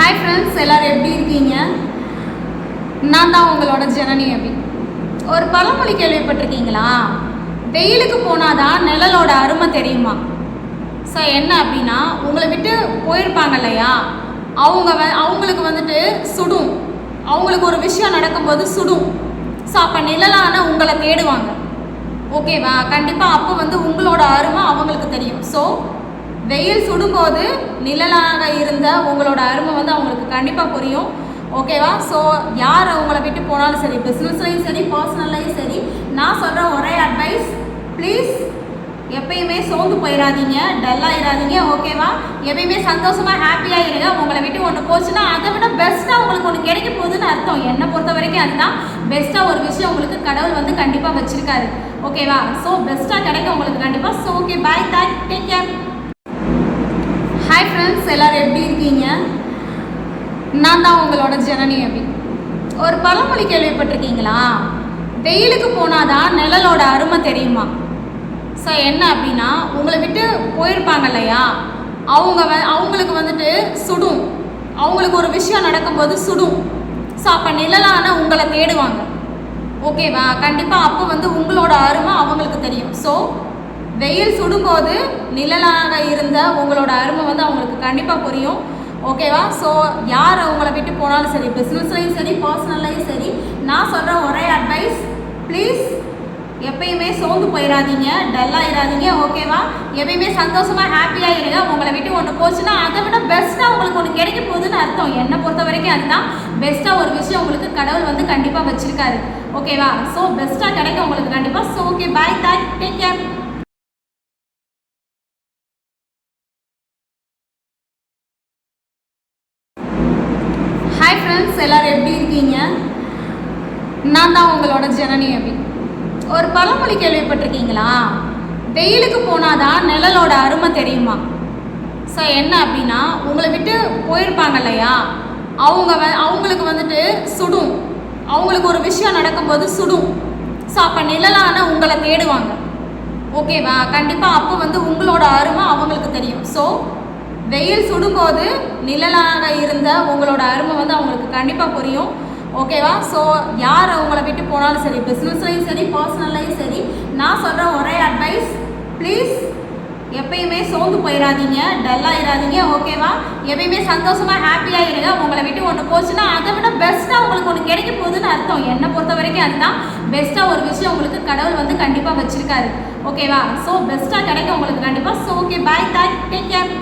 Hi friends, எல்லோரும் எப்படி இருக்கீங்க? நான் தான் உங்களோட ஜனனி அபி. ஒரு பழமொழி கேள்விப்பட்டிருக்கீங்களா? வெயிலுக்கு போனாதான் நிழலோட அருமை தெரியுமா? ஸோ என்ன அப்படின்னா, உங்களை விட்டு போயிருப்பாங்க இல்லையா, அவங்களுக்கு வந்துட்டு சுடும். அவங்களுக்கு ஒரு விஷயம் நடக்கும்போது சுடும். ஸோ அப்போ நிழலான உங்களை தேடுவாங்க. ஓகேவா? கண்டிப்பாக அப்போ உங்களோட அருமை அவங்களுக்கு தெரியும். ஸோ வெயில் சுடும்போது நிழலாக இருந்த உங்களோட அருமை அவங்களுக்கு கண்டிப்பாக புரியும். ஓகேவா? ஸோ யார் அவங்கள விட்டு போனாலும் சரி, பிஸ்னஸ்லையும் சரி, பர்சனல்லையும் சரி, நான் சொல்கிற ஒரே அட்வைஸ், ப்ளீஸ் எப்பயுமே சோர்ந்து போயிடாதீங்க, டல்லாகிடாதீங்க. ஓகேவா? எப்பயுமே சந்தோஷமாக ஹாப்பியாக இருங்க. உங்களை விட்டு ஒன்று போச்சுன்னா அதை விட பெஸ்ட்டாக உங்களுக்கு ஒன்று கிடைக்க போகுதுன்னு அர்த்தம். என்னை பொறுத்த வரைக்கும் அதுதான் பெஸ்ட்டாக ஒரு விஷயம் உங்களுக்கு கடவுள் கண்டிப்பாக வச்சுருக்காரு. ஓகேவா? ஸோ பெஸ்ட்டாக கிடைக்கும் உங்களுக்கு கண்டிப்பாக. ஸோ ஓகே, பாய், டேக் கேர். ஹாய் ஃப்ரெண்ட்ஸ், எல்லோரும் எப்படி இருக்கீங்க? நான் தான் உங்களோட ஜனனி அபி. ஒரு பழமொழி கேள்விப்பட்டிருக்கீங்களா? வெயிலுக்கு போனாதான் நிழலோட அருமை தெரியுமா? ஸோ என்ன அப்படின்னா, உங்களை விட்டு போயிருப்பாங்க இல்லையா, அவங்களுக்கு வந்துட்டு சுடும். அவங்களுக்கு ஒரு விஷயம் நடக்கும்போது சுடும். ஸோ அப்போ நிழலான உங்களை தேடுவாங்க. ஓகேவா? கண்டிப்பாக அப்போ உங்களோட அருமை அவங்களுக்கு தெரியும். ஸோ வெயில் சுடும்போது நிழலாக இருந்த உங்களோட அருமை அவங்களுக்கு கண்டிப்பாக புரியும். ஓகேவா? ஸோ யார் அவங்கள விட்டு போனாலும் சரி, பிஸ்னஸ்லையும் சரி, பர்சனல்லையும் சரி, நான் சொல்கிற ஒரே அட்வைஸ், ப்ளீஸ் எப்பயுமே சோர்ந்து போயிடாதீங்க, டல்லாகிடாதீங்க. ஓகேவா? எப்பயுமே சந்தோஷமாக ஹாப்பியாக இருங்க. உங்களை விட்டு ஒன்று போச்சுன்னா அதை விட பெஸ்ட்டாக உங்களுக்கு ஒன்று கிடைக்க போகுதுன்னு அர்த்தம். என்னை பொறுத்த வரைக்கும் அதுதான் பெஸ்ட்டாக ஒரு விஷயம் உங்களுக்கு கடவுள் கண்டிப்பாக வச்சுருக்காரு. ஓகேவா? ஸோ பெஸ்ட்டாக கிடைக்கும் உங்களுக்கு கண்டிப்பாக. ஸோ ஓகே, பாய், டேக் கேர். ஹாய் ஃப்ரெண்ட்ஸ், எல்லோரும் எப்படி இருக்கீங்க? நான் தான் உங்களோட ஜனனி அபி. ஒரு பழமொழி கேள்விப்பட்டிருக்கீங்களா? வெயிலுக்கு போனாதான் நிழலோட அருமை தெரியுமா? ஸோ என்ன அப்படின்னா, உங்களை விட்டு போயிருப்பாங்க இல்லையா, அவங்களுக்கு வந்துட்டு சுடும். அவங்களுக்கு ஒரு விஷயம் நடக்கும்போது சுடும். ஸோ அப்போ நிழலான உங்களை தேடுவாங்க. ஓகேவா? கண்டிப்பாக அப்போ உங்களோட அருமை அவங்களுக்கு தெரியும். ஸோ வெயில் சுடும்போது நிழலாக இருந்த உங்களோட அருமை அவங்களுக்கு கண்டிப்பாக புரியும். ஓகேவா? ஸோ யார் அவங்கள விட்டு போனாலும் சரி, பிஸ்னஸ்லையும் சரி, பர்சனல்லையும் சரி, நான் சொல்கிற ஒரே அட்வைஸ், ப்ளீஸ் எப்பயுமே சோர்ந்து போயிடாதீங்க, டல்லாகிடாதீங்க. ஓகேவா? எப்பயுமே சந்தோஷமாக ஹாப்பியாக இருங்க. உங்களை விட்டு ஒன்று போச்சுன்னா அதை விட பெஸ்ட்டாக உங்களுக்கு ஒன்று கிடைக்க போகுதுன்னு அர்த்தம். என்னை பொறுத்த வரைக்கும் அதுதான் பெஸ்ட்டாக ஒரு விஷயம் உங்களுக்கு கடவுள் கண்டிப்பாக வச்சுருக்காரு. ஓகேவா? ஸோ பெஸ்ட்டாக கிடைக்கும் உங்களுக்கு கண்டிப்பாக. ஸோ ஓகே, பாய், டேக் கேர்.